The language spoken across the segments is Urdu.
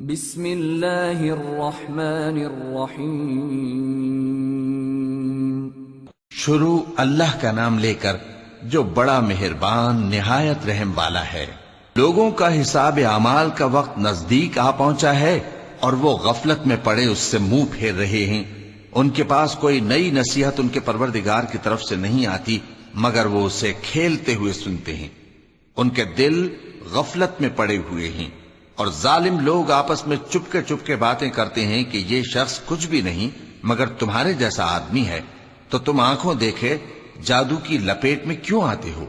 بسم اللہ الرحمن الرحیم۔ شروع اللہ کا نام لے کر جو بڑا مہربان نہایت رحم والا ہے۔ لوگوں کا حساب اعمال کا وقت نزدیک آ پہنچا ہے اور وہ غفلت میں پڑے اس سے منہ پھیر رہے ہیں۔ ان کے پاس کوئی نئی نصیحت ان کے پروردگار کی طرف سے نہیں آتی مگر وہ اسے کھیلتے ہوئے سنتے ہیں۔ ان کے دل غفلت میں پڑے ہوئے ہیں اور ظالم لوگ آپس میں چپکے باتیں کرتے ہیں کہ یہ شخص کچھ بھی نہیں مگر تمہارے جیسا آدمی ہے، تو تم آنکھوں دیکھے جادو کی لپیٹ میں کیوں آتے ہو؟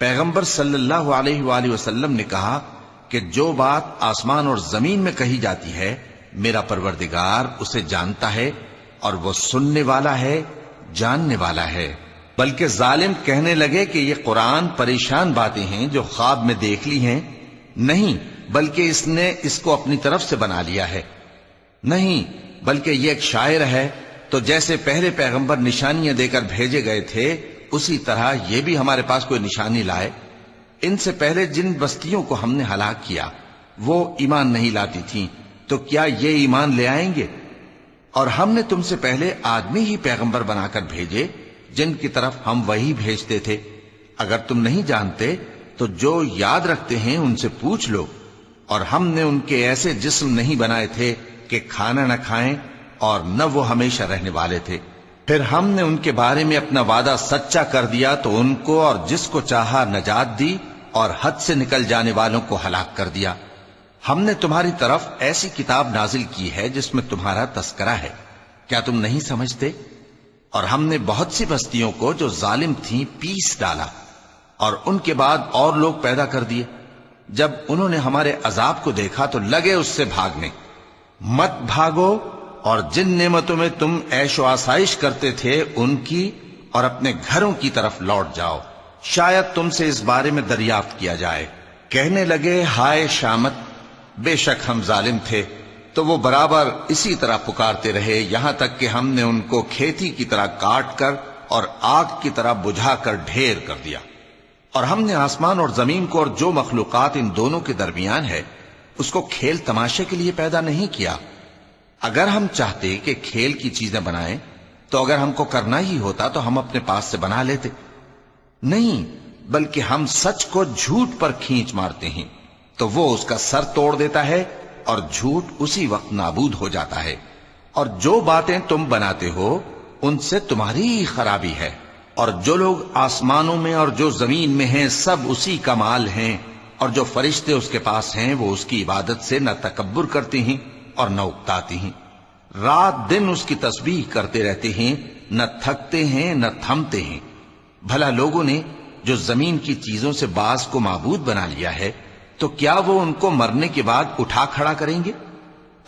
پیغمبر صلی اللہ علیہ وآلہ وسلم نے کہا کہ جو بات آسمان اور زمین میں کہی جاتی ہے میرا پروردگار اسے جانتا ہے اور وہ سننے والا ہے، جاننے والا ہے۔ بلکہ ظالم کہنے لگے کہ یہ قرآن پریشان باتیں ہیں جو خواب میں دیکھ لی ہیں، نہیں بلکہ اس نے اس کو اپنی طرف سے بنا لیا ہے، نہیں بلکہ یہ ایک شاعر ہے۔ تو جیسے پہلے پیغمبر نشانیاں دے کر بھیجے گئے تھے اسی طرح یہ بھی ہمارے پاس کوئی نشانی لائے۔ ان سے پہلے جن بستیوں کو ہم نے ہلاک کیا وہ ایمان نہیں لاتی تھیں، تو کیا یہ ایمان لے آئیں گے؟ اور ہم نے تم سے پہلے آدمی ہی پیغمبر بنا کر بھیجے جن کی طرف ہم وہی بھیجتے تھے۔ اگر تم نہیں جانتے تو جو یاد رکھتے ہیں ان سے پوچھ لو۔ اور ہم نے ان کے ایسے جسم نہیں بنائے تھے کہ کھانا نہ کھائیں اور نہ وہ ہمیشہ رہنے والے تھے۔ پھر ہم نے ان کے بارے میں اپنا وعدہ سچا کر دیا تو ان کو اور جس کو چاہا نجات دی اور حد سے نکل جانے والوں کو ہلاک کر دیا۔ ہم نے تمہاری طرف ایسی کتاب نازل کی ہے جس میں تمہارا تذکرہ ہے، کیا تم نہیں سمجھتے؟ اور ہم نے بہت سی بستیوں کو جو ظالم تھیں پیس ڈالا اور ان کے بعد اور لوگ پیدا کر دیے۔ جب انہوں نے ہمارے عذاب کو دیکھا تو لگے اس سے بھاگنے۔ مت بھاگو اور جن نعمتوں میں تم عیش و آسائش کرتے تھے ان کی اور اپنے گھروں کی طرف لوٹ جاؤ، شاید تم سے اس بارے میں دریافت کیا جائے۔ کہنے لگے ہائے شامت، بے شک ہم ظالم تھے، تو وہ برابر اسی طرح پکارتے رہے یہاں تک کہ ہم نے ان کو کھیتی کی طرح کاٹ کر اور آگ کی طرح بجھا کر ڈھیر کر دیا۔ اور ہم نے آسمان اور زمین کو اور جو مخلوقات ان دونوں کے درمیان ہے اس کو کھیل تماشے کے لیے پیدا نہیں کیا۔ اگر ہم چاہتے کہ کھیل کی چیزیں بنائیں تو اگر ہم کو کرنا ہی ہوتا تو ہم اپنے پاس سے بنا لیتے، نہیں بلکہ ہم سچ کو جھوٹ پر کھینچ مارتے ہیں تو وہ اس کا سر توڑ دیتا ہے اور جھوٹ اسی وقت نابود ہو جاتا ہے۔ اور جو باتیں تم بناتے ہو ان سے تمہاری ہی خرابی ہے، اور جو لوگ آسمانوں میں اور جو زمین میں ہیں سب اسی کا مال ہیں، اور جو فرشتے اس کے پاس ہیں وہ اس کی عبادت سے نہ تکبر کرتے ہیں اور نہ اکتاتے ہیں۔ رات دن اس کی تسبیح کرتے رہتے ہیں، نہ تھکتے ہیں نہ تھمتے ہیں۔ بھلا لوگوں نے جو زمین کی چیزوں سے بعض کو معبود بنا لیا ہے تو کیا وہ ان کو مرنے کے بعد اٹھا کھڑا کریں گے؟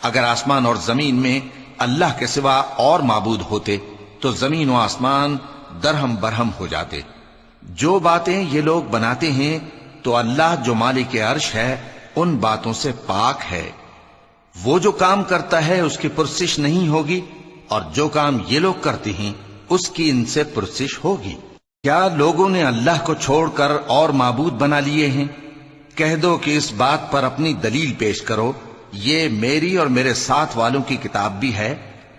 اگر آسمان اور زمین میں اللہ کے سوا اور معبود ہوتے تو زمین و آسمان درہم برہم ہو جاتے۔ جو باتیں یہ لوگ بناتے ہیں تو اللہ جو مالک عرش ہے ان باتوں سے پاک ہے۔ وہ جو کام کرتا ہے اس کی پرسش نہیں ہوگی، اور جو کام یہ لوگ کرتے ہیں اس کی ان سے پرسش ہوگی۔ کیا لوگوں نے اللہ کو چھوڑ کر اور معبود بنا لیے ہیں؟ کہہ دو کہ اس بات پر اپنی دلیل پیش کرو، یہ میری اور میرے ساتھ والوں کی کتاب بھی ہے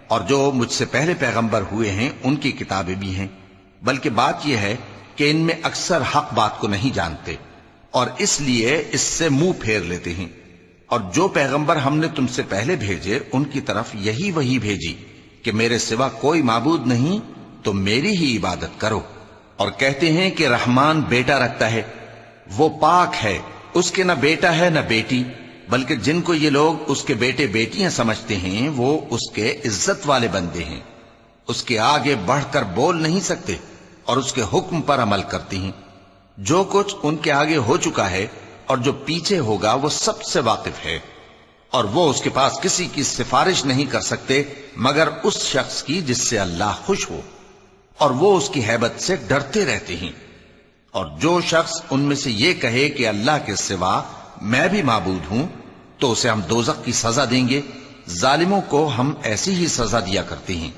اور جو مجھ سے پہلے پیغمبر ہوئے ہیں ان کی کتابیں بھی ہیں۔ بلکہ بات یہ ہے کہ ان میں اکثر حق بات کو نہیں جانتے اور اس لیے اس سے منہ پھیر لیتے ہیں۔ اور جو پیغمبر ہم نے تم سے پہلے بھیجے ان کی طرف یہی وحی بھیجی کہ میرے سوا کوئی معبود نہیں تو میری ہی عبادت کرو۔ اور کہتے ہیں کہ رحمان بیٹا رکھتا ہے، وہ پاک ہے، اس کے نہ بیٹا ہے نہ بیٹی، بلکہ جن کو یہ لوگ اس کے بیٹے بیٹیاں سمجھتے ہیں وہ اس کے عزت والے بندے ہیں۔ اس کے آگے بڑھ کر بول نہیں سکتے اور اس کے حکم پر عمل کرتے ہیں۔ جو کچھ ان کے آگے ہو چکا ہے اور جو پیچھے ہوگا وہ سب سے واقف ہے، اور وہ اس کے پاس کسی کی سفارش نہیں کر سکتے مگر اس شخص کی جس سے اللہ خوش ہو، اور وہ اس کی ہیبت سے ڈرتے رہتے ہیں۔ اور جو شخص ان میں سے یہ کہے کہ اللہ کے سوا میں بھی معبود ہوں تو اسے ہم دوزخ کی سزا دیں گے۔ ظالموں کو ہم ایسی ہی سزا دیا کرتے ہیں۔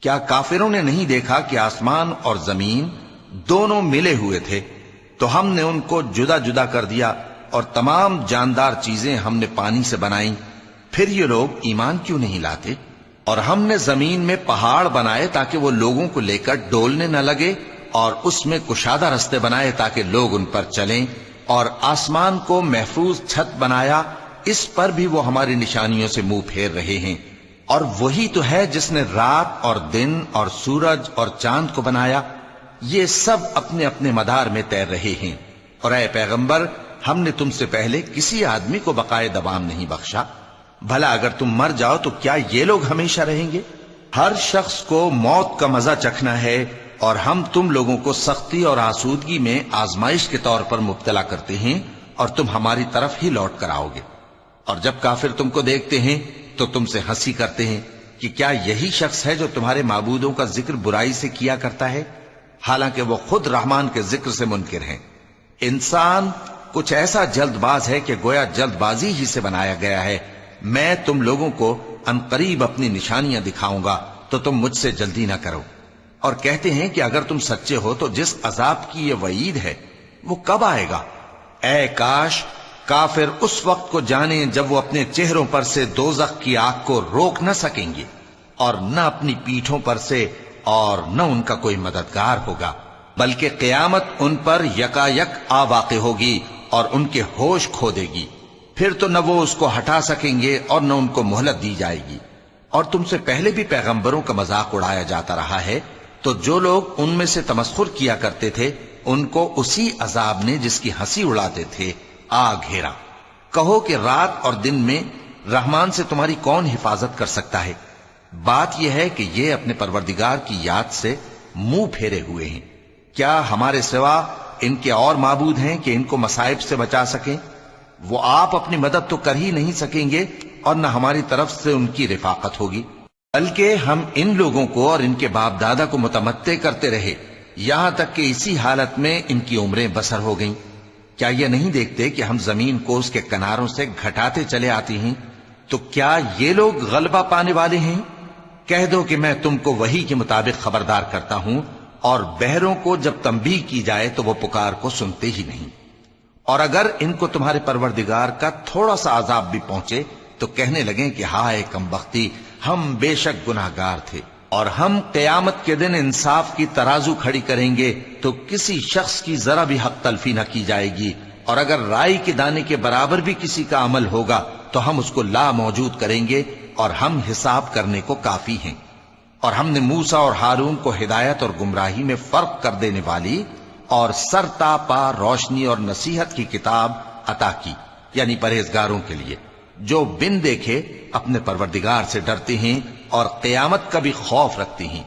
کیا کافروں نے نہیں دیکھا کہ آسمان اور زمین دونوں ملے ہوئے تھے تو ہم نے ان کو جدا جدا کر دیا اور تمام جاندار چیزیں ہم نے پانی سے بنائیں، پھر یہ لوگ ایمان کیوں نہیں لاتے؟ اور ہم نے زمین میں پہاڑ بنائے تاکہ وہ لوگوں کو لے کر ڈولنے نہ لگے، اور اس میں کشادہ رستے بنائے تاکہ لوگ ان پر چلیں، اور آسمان کو محفوظ چھت بنایا، اس پر بھی وہ ہماری نشانیوں سے منہ پھیر رہے ہیں۔ اور وہی تو ہے جس نے رات اور دن اور سورج اور چاند کو بنایا، یہ سب اپنے اپنے مدار میں تیر رہے ہیں۔ اور اے پیغمبر، ہم نے تم سے پہلے کسی آدمی کو بقائے دوام نہیں بخشا، بھلا اگر تم مر جاؤ تو کیا یہ لوگ ہمیشہ رہیں گے؟ ہر شخص کو موت کا مزہ چکھنا ہے، اور ہم تم لوگوں کو سختی اور آسودگی میں آزمائش کے طور پر مبتلا کرتے ہیں، اور تم ہماری طرف ہی لوٹ کر آؤ گے۔ اور جب کافر تم کو دیکھتے ہیں تو تم سے ہنسی کرتے ہیں کہ کیا یہی شخص ہے جو تمہارے معبودوں کا ذکر برائی سے کیا کرتا ہے، حالانکہ وہ خود رحمان کے ذکر سے منکر ہیں۔ انسان کچھ ایسا جلد باز ہے کہ گویا جلد بازی ہی سے بنایا گیا ہے۔ میں تم لوگوں کو عنقریب اپنی نشانیاں دکھاؤں گا تو تم مجھ سے جلدی نہ کرو۔ اور کہتے ہیں کہ اگر تم سچے ہو تو جس عذاب کی یہ وعید ہے وہ کب آئے گا؟ اے کاش کافر اس وقت کو جانیں جب وہ اپنے چہروں پر سے دوزخ کی آگ کو روک نہ سکیں گے، اور نہ اپنی پیٹھوں پر سے، اور نہ ان کا کوئی مددگار ہوگا، بلکہ قیامت ان پر یکا یک آ واقع ہوگی اور ان کے ہوش کھو دے گی، پھر تو نہ وہ اس کو ہٹا سکیں گے اور نہ ان کو مہلت دی جائے گی۔ اور تم سے پہلے بھی پیغمبروں کا مذاق اڑایا جاتا رہا ہے، تو جو لوگ ان میں سے تمسخر کیا کرتے تھے ان کو اسی عذاب نے جس کی ہنسی اڑاتے تھے آ گھیرا۔ کہو کہ رات اور دن میں رحمان سے تمہاری کون حفاظت کر سکتا ہے؟ بات یہ ہے کہ یہ اپنے پروردگار کی یاد سے منہ پھیرے ہوئے ہیں۔ کیا ہمارے سوا ان کے اور معبود ہیں کہ ان کو مصائب سے بچا سکیں؟ وہ آپ اپنی مدد تو کر ہی نہیں سکیں گے، اور نہ ہماری طرف سے ان کی رفاقت ہوگی، بلکہ ہم ان لوگوں کو اور ان کے باپ دادا کو متمتع کرتے رہے، یہاں تک کہ اسی حالت میں ان کی عمریں بسر ہو گئیں۔ کیا یہ نہیں دیکھتے کہ ہم زمین کو اس کے کناروں سے گھٹاتے چلے آتے ہیں؟ تو کیا یہ لوگ غلبہ پانے والے ہیں؟ کہہ دو کہ میں تم کو وحی کے مطابق خبردار کرتا ہوں، اور بہروں کو جب تنبیہ کی جائے تو وہ پکار کو سنتے ہی نہیں۔ اور اگر ان کو تمہارے پروردگار کا تھوڑا سا عذاب بھی پہنچے تو کہنے لگیں کہ ہائے کمبختی، ہم بے شک گناہگار تھے۔ اور ہم قیامت کے دن انصاف کی ترازو کھڑی کریں گے تو کسی شخص کی ذرا بھی حق تلفی نہ کی جائے گی، اور اگر رائی کے دانے کے برابر بھی کسی کا عمل ہوگا تو ہم اس کو لا موجود کریں گے، اور ہم حساب کرنے کو کافی ہیں۔ اور ہم نے موسیٰ اور ہارون کو ہدایت اور گمراہی میں فرق کر دینے والی اور سر تا پا روشنی اور نصیحت کی کتاب عطا کی، یعنی پرہیزگاروں کے لیے جو بن دیکھے اپنے پروردگار سے ڈرتے ہیں اور قیامت کا بھی خوف رکھتے ہیں۔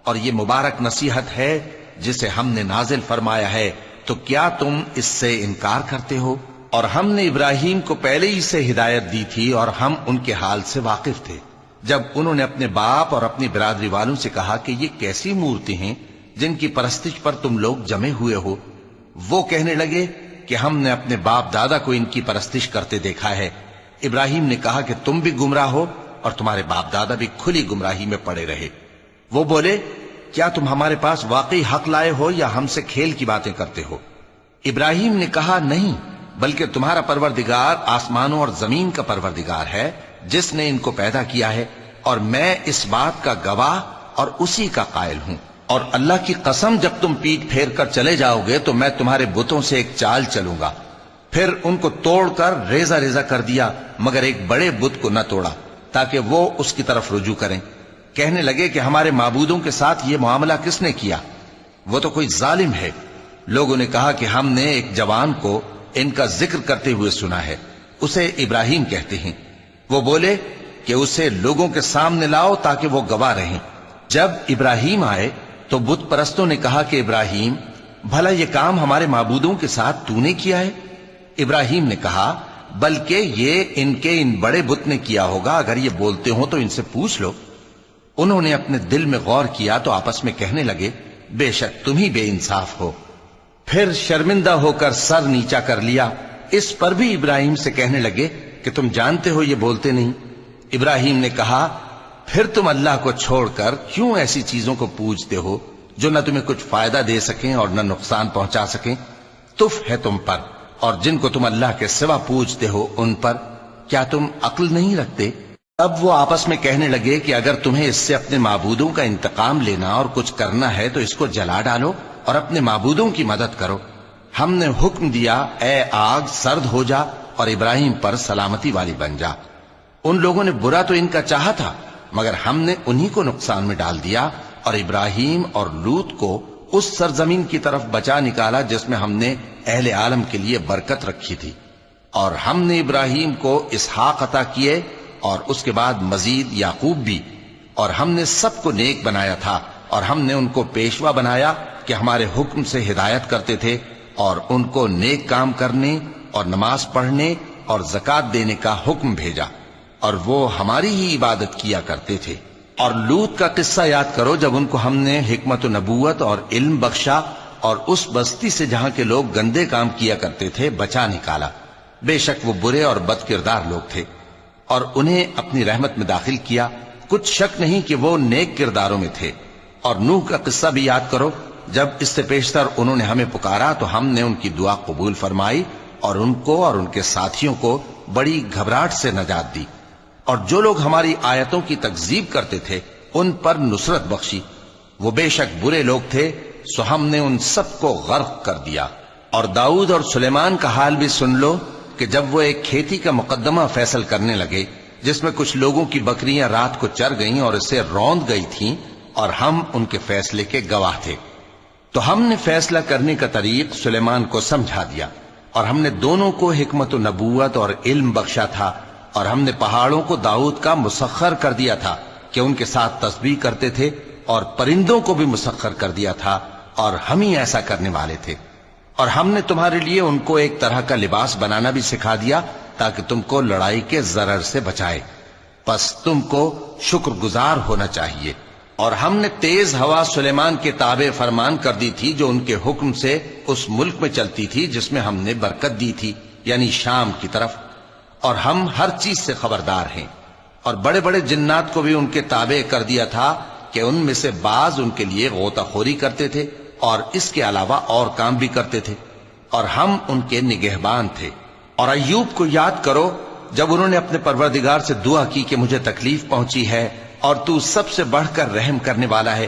اور یہ مبارک نصیحت ہے جسے ہم نے نازل فرمایا ہے، تو کیا تم اس سے انکار کرتے ہو؟ اور ہم نے ابراہیم کو پہلے ہی سے ہدایت دی تھی، اور ہم ان کے حال سے واقف تھے جب انہوں نے اپنے باپ اور اپنی برادری والوں سے کہا کہ یہ کیسی مورتی ہیں جن کی پرستش پر تم لوگ جمے ہوئے ہو۔ وہ کہنے لگے کہ ہم نے اپنے باپ دادا کو ان کی پرستش کرتے دیکھا ہے۔ ابراہیم نے کہا کہ تم بھی گمراہ ہو اور تمہارے باپ دادا بھی کھلی گمراہی میں پڑے رہے۔ وہ بولے کیا تم ہمارے پاس واقعی حق لائے ہو یا ہم سے کھیل کی باتیں کرتے ہو؟ ابراہیم نے کہا نہیں، بلکہ تمہارا پروردگار آسمانوں اور زمین کا پروردگار ہے جس نے ان کو پیدا کیا ہے، اور میں اس بات کا گواہ اور اسی کا قائل ہوں۔ اور اللہ کی قسم جب تم پیٹ پھیر کر چلے جاؤ گے تو میں تمہارے بتوں سے ایک چال چلوں گا۔ پھر ان کو توڑ کر ریزہ ریزہ کر دیا، مگر ایک بڑے بت کو نہ توڑا تاکہ وہ اس کی طرف رجوع کریں۔ کہنے لگے کہ ہمارے معبودوں کے ساتھ یہ معاملہ کس نے کیا؟ وہ تو کوئی ظالم ہے۔ لوگوں نے کہا کہ ہم نے ایک جوان کو ان کا ذکر کرتے ہوئے سنا ہے، اسے ابراہیم کہتے ہیں۔ وہ بولے کہ اسے لوگوں کے سامنے لاؤ تاکہ وہ گواہ رہیں۔ جب ابراہیم آئے تو بت پرستوں نے کہا کہ ابراہیم، بھلا یہ کام ہمارے معبودوں کے ساتھ تو نے کیا ہے؟ ابراہیم نے کہا بلکہ یہ ان بڑے بت نے کیا ہوگا، اگر یہ بولتے ہوں تو ان سے پوچھ لو۔ انہوں نے اپنے دل میں غور کیا تو آپس میں کہنے لگے بے شک تم ہی بے انصاف ہو۔ پھر شرمندہ ہو کر سر نیچا کر لیا۔ اس پر بھی ابراہیم سے کہنے لگے کہ تم جانتے ہو یہ بولتے نہیں۔ ابراہیم نے کہا پھر تم اللہ کو چھوڑ کر کیوں ایسی چیزوں کو پوجتے ہو جو نہ تمہیں کچھ فائدہ دے سکیں اور نہ نقصان پہنچا سکیں؟ تف ہے تم پر اور جن کو تم اللہ کے سوا پوجتے ہو ان پر کیا تم عقل نہیں رکھتے؟ تب وہ آپس میں کہنے لگے کہ اگر تمہیں اس سے اپنے معبودوں کا انتقام لینا اور کچھ کرنا ہے تو اس کو جلا ڈالو اور اپنے معبودوں کی مدد کرو۔ ہم نے حکم دیا اے آگ سرد ہو جا اور ابراہیم پر سلامتی والی بن جا۔ ان لوگوں نے برا تو ان کا چاہا تھا مگر ہم نے انہی کو نقصان میں ڈال دیا اور ابراہیم اور لوط کو اس سرزمین کی طرف بچا نکالا جس میں ہم نے اہل عالم کے لیے برکت رکھی تھی۔ اور ہم نے ابراہیم کو اسحاق عطا کیے اور اس کے بعد مزید یعقوب بھی، اور ہم نے سب کو نیک بنایا تھا اور ہم نے ان کو پیشوا بنایا کہ ہمارے حکم سے ہدایت کرتے تھے اور ان کو نیک کام کرنے اور نماز پڑھنے اور زکوٰۃ دینے کا حکم بھیجا، اور وہ ہماری ہی عبادت کیا کرتے تھے۔ اور لوط کا قصہ یاد کرو جب ان کو ہم نے حکمت و نبوت اور علم بخشا اور اس بستی سے جہاں کے لوگ گندے کام کیا کرتے تھے بچا نکالا۔ بے شک وہ برے اور بد کردار لوگ تھے، اور انہیں اپنی رحمت میں داخل کیا، کچھ شک نہیں کہ وہ نیک کرداروں میں تھے۔ اور نوح کا قصہ بھی یاد کرو جب اس سے پیشتر انہوں نے ہمیں پکارا تو ہم نے ان کی دعا قبول فرمائی اور ان کو اور ان کے ساتھیوں کو بڑی گھبراہٹ سے نجات دی، اور جو لوگ ہماری آیتوں کی تکذیب کرتے تھے ان پر نصرت بخشی۔ وہ بے شک برے لوگ تھے، سو ہم نے ان سب کو غرق کر دیا۔ اور داؤد اور سلیمان کا حال بھی سن لو کہ جب وہ ایک کھیتی کا مقدمہ فیصل کرنے لگے جس میں کچھ لوگوں کی بکریاں رات کو چر گئیں اور اسے روند گئی تھیں، اور ہم ان کے فیصلے کے گواہ تھے، تو ہم نے فیصلہ کرنے کا طریق سلیمان کو سمجھا دیا، اور ہم نے دونوں کو حکمت و نبوت اور علم بخشا تھا، اور ہم نے پہاڑوں کو داؤد کا مسخر کر دیا تھا کہ ان کے ساتھ تسبیح کرتے تھے، اور پرندوں کو بھی مسخر کر دیا تھا، اور ہم ہی ایسا کرنے والے تھے۔ اور ہم نے تمہارے لیے ان کو ایک طرح کا لباس بنانا بھی سکھا دیا تاکہ تم کو لڑائی کے ضرر سے بچائے، پس تم کو شکر گزار ہونا چاہیے۔ اور ہم نے تیز ہوا سلیمان کے تابع فرمان کر دی تھی جو ان کے حکم سے اس ملک میں چلتی تھی جس میں ہم نے برکت دی تھی، یعنی شام کی طرف، اور ہم ہر چیز سے خبردار ہیں۔ اور بڑے بڑے جنات کو بھی ان کے تابع کر دیا تھا کہ ان میں سے بعض ان کے لیے غوطہ خوری کرتے تھے اور اس کے علاوہ اور کام بھی کرتے تھے، اور ہم ان کے نگہبان تھے۔ اور ایوب کو یاد کرو جب انہوں نے اپنے پروردگار سے دعا کی کہ مجھے تکلیف پہنچی ہے اور تو سب سے بڑھ کر رحم کرنے والا ہے،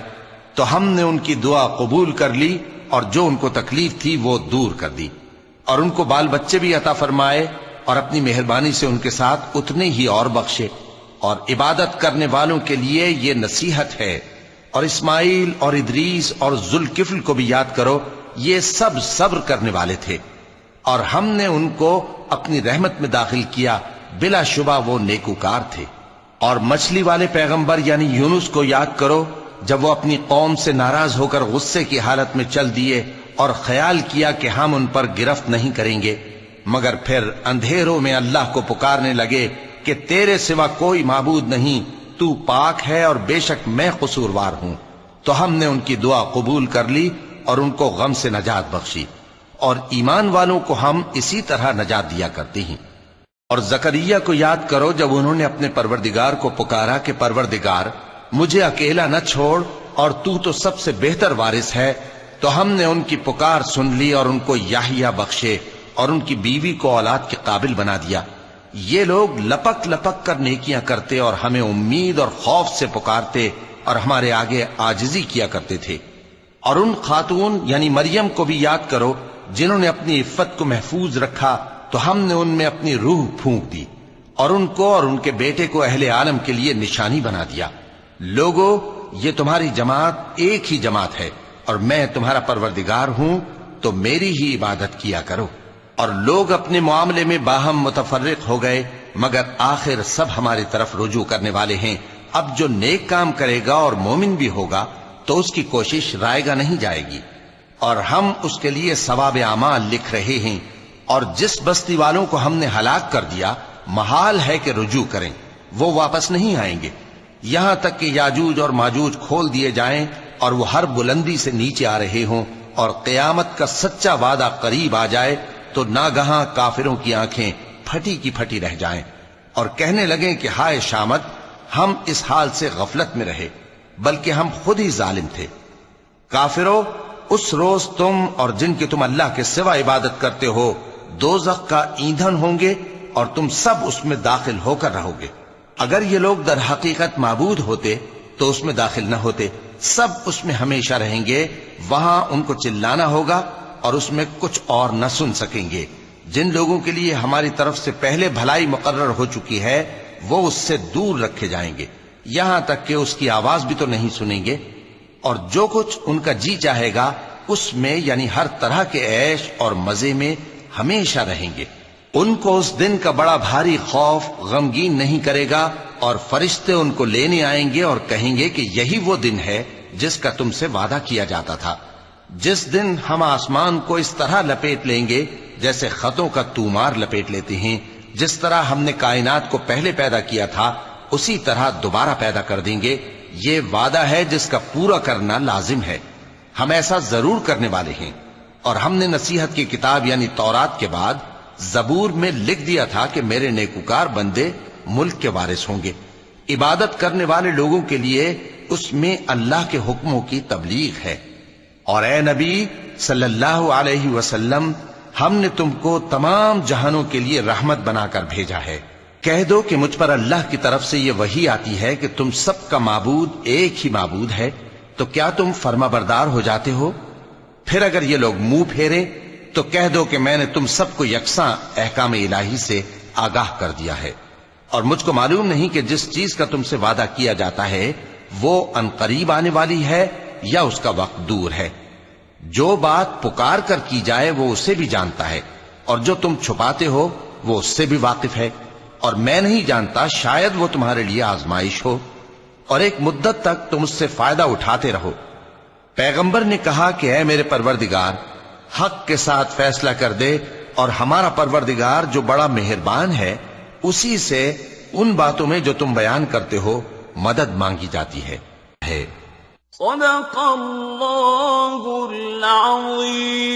تو ہم نے ان کی دعا قبول کر لی اور جو ان کو تکلیف تھی وہ دور کر دی، اور ان کو بال بچے بھی عطا فرمائے اور اپنی مہربانی سے ان کے ساتھ اتنے ہی اور بخشے۔ اور عبادت کرنے والوں کے لیے یہ نصیحت ہے۔ اور اسماعیل اور ادریس اور ذوالکفل کو بھی یاد کرو، یہ سب صبر کرنے والے تھے، اور ہم نے ان کو اپنی رحمت میں داخل کیا، بلا شبہ وہ نیکوکار تھے۔ اور مچھلی والے پیغمبر یعنی یونس کو یاد کرو جب وہ اپنی قوم سے ناراض ہو کر غصے کی حالت میں چل دیے اور خیال کیا کہ ہم ان پر گرفت نہیں کریں گے، مگر پھر اندھیروں میں اللہ کو پکارنے لگے کہ تیرے سوا کوئی معبود نہیں، تو پاک ہے اور بے شک میں قصوروار ہوں، تو ہم نے ان کی دعا قبول کر لی اور ان کو غم سے نجات بخشی، اور ایمان والوں کو ہم اسی طرح نجات دیا کرتے ہیں۔ اور زکریا کو یاد کرو جب انہوں نے اپنے پروردگار کو پکارا کہ پروردگار مجھے اکیلا نہ چھوڑ اور تو سب سے بہتر وارث ہے، تو ہم نے ان کی پکار سن لی اور ان کو یحییٰ بخشے اور ان کی بیوی کو اولاد کے قابل بنا دیا۔ یہ لوگ لپک لپک کر نیکیاں کرتے اور ہمیں امید اور خوف سے پکارتے اور ہمارے آگے عاجزی کیا کرتے تھے۔ اور ان خاتون یعنی مریم کو بھی یاد کرو جنہوں نے اپنی عفت کو محفوظ رکھا، تو ہم نے ان میں اپنی روح پھونک دی اور ان کو اور ان کے بیٹے کو اہل عالم کے لیے نشانی بنا دیا۔ لوگو، یہ تمہاری جماعت ایک ہی جماعت ہے اور میں تمہارا پروردگار ہوں، تو میری ہی عبادت کیا کرو۔ اور لوگ اپنے معاملے میں باہم متفرق ہو گئے، مگر آخر سب ہماری طرف رجوع کرنے والے ہیں۔ اب جو نیک کام کرے گا اور مومن بھی ہوگا تو اس کی کوشش رائے گا نہیں جائے گی، اور ہم اس کے لیے ثواب اعمال لکھ رہے ہیں۔ اور جس بستی والوں کو ہم نے ہلاک کر دیا محال ہے کہ رجوع کریں، وہ واپس نہیں آئیں گے، یہاں تک کہ یاجوج اور ماجوج کھول دیے جائیں اور وہ ہر بلندی سے نیچے آ رہے ہوں، اور قیامت کا سچا وعدہ قریب آ جائے تو ناگہاں کافروں کی آنکھیں پھٹی کی پھٹی رہ جائیں اور کہنے لگیں کہ ہائے شامت، ہم اس حال سے غفلت میں رہے، بلکہ ہم خود ہی ظالم تھے۔ کافرو، اس روز تم اور جن کی تم اللہ کے سوا عبادت کرتے ہو دوزخ کا ایندھن ہوں گے اور تم سب اس میں داخل ہو کر رہو گے۔ اگر یہ لوگ در حقیقت معبود ہوتے تو اس میں داخل نہ ہوتے، سب اس میں ہمیشہ رہیں گے، وہاں ان کو چلانا ہوگا اور اس میں کچھ اور نہ سن سکیں گے۔ جن لوگوں کے لیے ہماری طرف سے پہلے بھلائی مقرر ہو چکی ہے وہ اس سے دور رکھے جائیں گے، یہاں تک کہ اس کی آواز بھی تو نہیں سنیں گے، اور جو کچھ ان کا جی چاہے گا اس میں یعنی ہر طرح کے عیش اور مزے میں ہمیشہ رہیں گے۔ ان کو اس دن کا بڑا بھاری خوف غمگین نہیں کرے گا، اور فرشتے ان کو لینے آئیں گے اور کہیں گے کہ یہی وہ دن ہے جس کا تم سے وعدہ کیا جاتا تھا، جس دن ہم آسمان کو اس طرح لپیٹ لیں گے جیسے خطوں کا تومار لپیٹ لیتے ہیں، جس طرح ہم نے کائنات کو پہلے پیدا کیا تھا اسی طرح دوبارہ پیدا کر دیں گے۔ یہ وعدہ ہے جس کا پورا کرنا لازم ہے، ہم ایسا ضرور کرنے والے ہیں۔ اور ہم نے نصیحت کی کتاب یعنی تورات کے بعد زبور میں لکھ دیا تھا کہ میرے نیکوکار بندے ملک کے وارث ہوں گے۔ عبادت کرنے والے لوگوں کے لیے اس میں اللہ کے حکموں کی تبلیغ ہے۔ اور اے نبی صلی اللہ علیہ وسلم، ہم نے تم کو تمام جہانوں کے لیے رحمت بنا کر بھیجا ہے۔ کہہ دو کہ مجھ پر اللہ کی طرف سے یہ وحی آتی ہے کہ تم سب کا معبود ایک ہی معبود ہے، تو کیا تم فرما بردار ہو جاتے ہو؟ پھر اگر یہ لوگ منہ پھیرے تو کہہ دو کہ میں نے تم سب کو یکساں احکام الہی سے آگاہ کر دیا ہے، اور مجھ کو معلوم نہیں کہ جس چیز کا تم سے وعدہ کیا جاتا ہے وہ عنقریب آنے والی ہے یا اس کا وقت دور ہے۔ جو بات پکار کر کی جائے وہ اسے بھی جانتا ہے، اور جو تم چھپاتے ہو وہ اس سے بھی واقف ہے، اور میں نہیں جانتا شاید وہ تمہارے لیے آزمائش ہو، اور ایک مدت تک تم اس سے فائدہ اٹھاتے رہو۔ پیغمبر نے کہا کہ اے میرے پروردگار، حق کے ساتھ فیصلہ کر دے، اور ہمارا پروردگار جو بڑا مہربان ہے اسی سے ان باتوں میں جو تم بیان کرتے ہو مدد مانگی جاتی ہے۔ صدق اللہ العظیم۔